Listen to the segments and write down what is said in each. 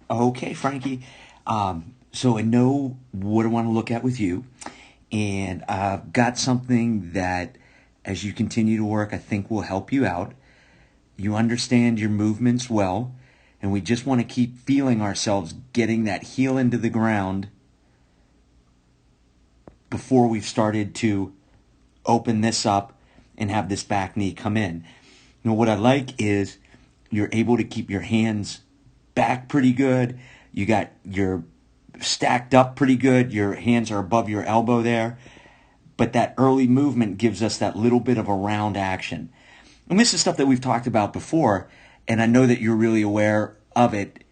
Okay, Frankie. So I know what I want to look at with you, and I've got something that, as you continue to work, I think will help you out. You understand your movements well, and we just want to keep feeling ourselves getting that heel into the ground before we've started to open this up and have this back knee come in. What I like is you're able to keep your hands back pretty good. You got your stacked up pretty good. Your hands are above your elbow there. But that early movement gives us that little bit of a round action. And this is stuff that we've talked about before, and I know that you're really aware of it.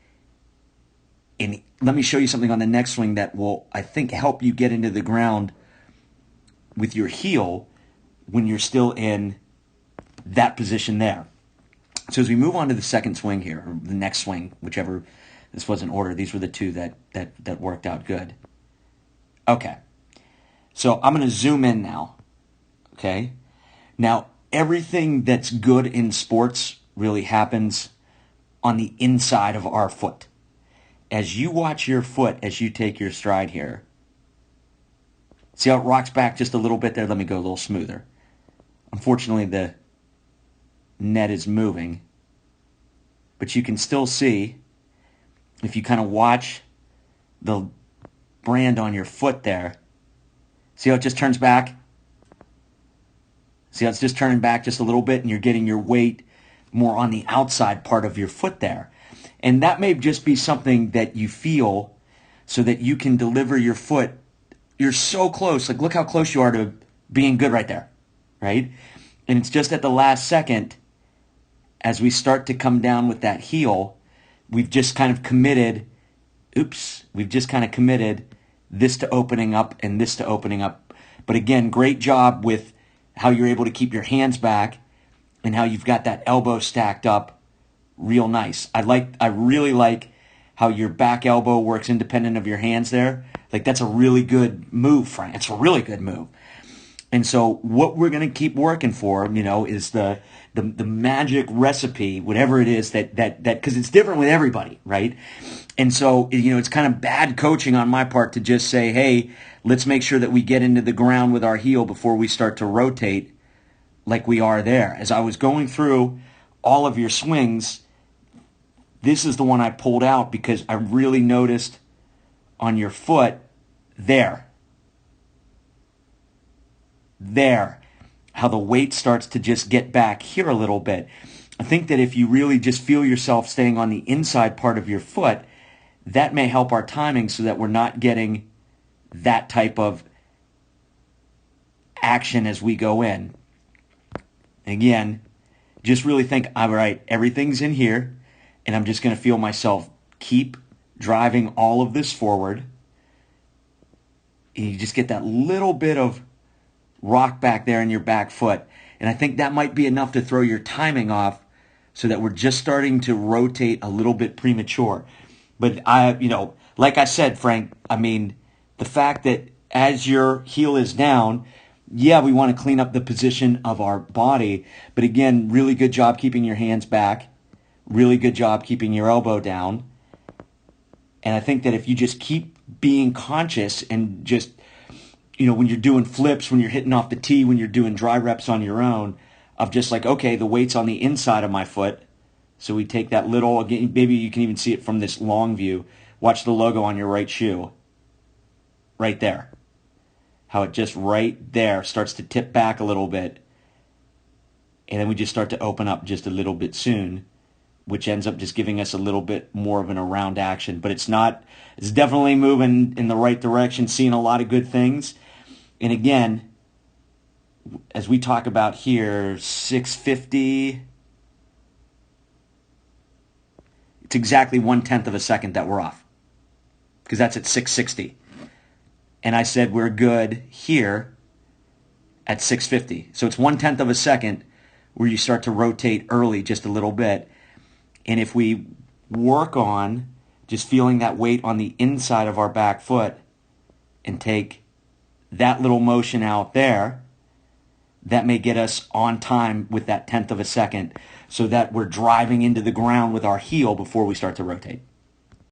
And let me show you something on the next swing that will, I think, help you get into the ground with your heel when you're still in that position there. So as we move on to the second swing here, or the next swing, whichever, this was in order. These were the two that worked out good. Okay. So I'm going to zoom in now. Okay. Now, everything that's good in sports really happens on the inside of our foot. As you watch your foot as you take your stride here, see how it rocks back just a little bit there? Let me go a little smoother. Unfortunately, the net is moving, but you can still see, if you kind of watch the brand on your foot there, see how it just turns back? See how it's just turning back just a little bit, and you're getting your weight more on the outside part of your foot there. And that may just be something that you feel so that you can deliver your foot. You're so close. Like, look how close you are to being good right there, right? And it's just at the last second, as we start to come down with that heel, we've just kind of committed, we've just kind of committed this to opening up and this to opening up. But again, great job with how you're able to keep your hands back and how you've got that elbow stacked up real nice. I really like how your back elbow works independent of your hands there. Like, that's a really good move, Frank. It's a really good move. And so what we're going to keep working for, is the magic recipe, whatever it is that because it's different with everybody, right? And so, it's kind of bad coaching on my part to just say, hey, let's make sure that we get into the ground with our heel before we start to rotate like we are there. As I was going through all of your swings, this is the one I pulled out because I really noticed on your foot there, how the weight starts to just get back here a little bit. I think that if you really just feel yourself staying on the inside part of your foot, that may help our timing so that we're not getting that type of action as we go in. Again, just really think, all right, everything's in here, and I'm just going to feel myself keep driving all of this forward. And you just get that little bit of rock back there in your back foot. And I think that might be enough to throw your timing off so that we're just starting to rotate a little bit premature. But like I said, Frank, the fact that as your heel is down, yeah, we want to clean up the position of our body. But again, really good job keeping your hands back. Really good job keeping your elbow down. And I think that if you just keep being conscious and just, when you're doing flips, when you're hitting off the tee, when you're doing dry reps on your own, of just like, okay, the weight's on the inside of my foot. So we take that little, again, maybe you can even see it from this long view. Watch the logo on your right shoe. Right there. How it just right there starts to tip back a little bit. And then we just start to open up just a little bit soon, which ends up just giving us a little bit more of an around action. But it's definitely moving in the right direction, seeing a lot of good things. And again, as we talk about here, 650, it's exactly 1/10 of a second that we're off, because that's at 660. And I said we're good here at 650. So it's 1/10 of a second where you start to rotate early just a little bit. And if we work on just feeling that weight on the inside of our back foot and take that little motion out there, that may get us on time with that 1/10 of a second so that we're driving into the ground with our heel before we start to rotate.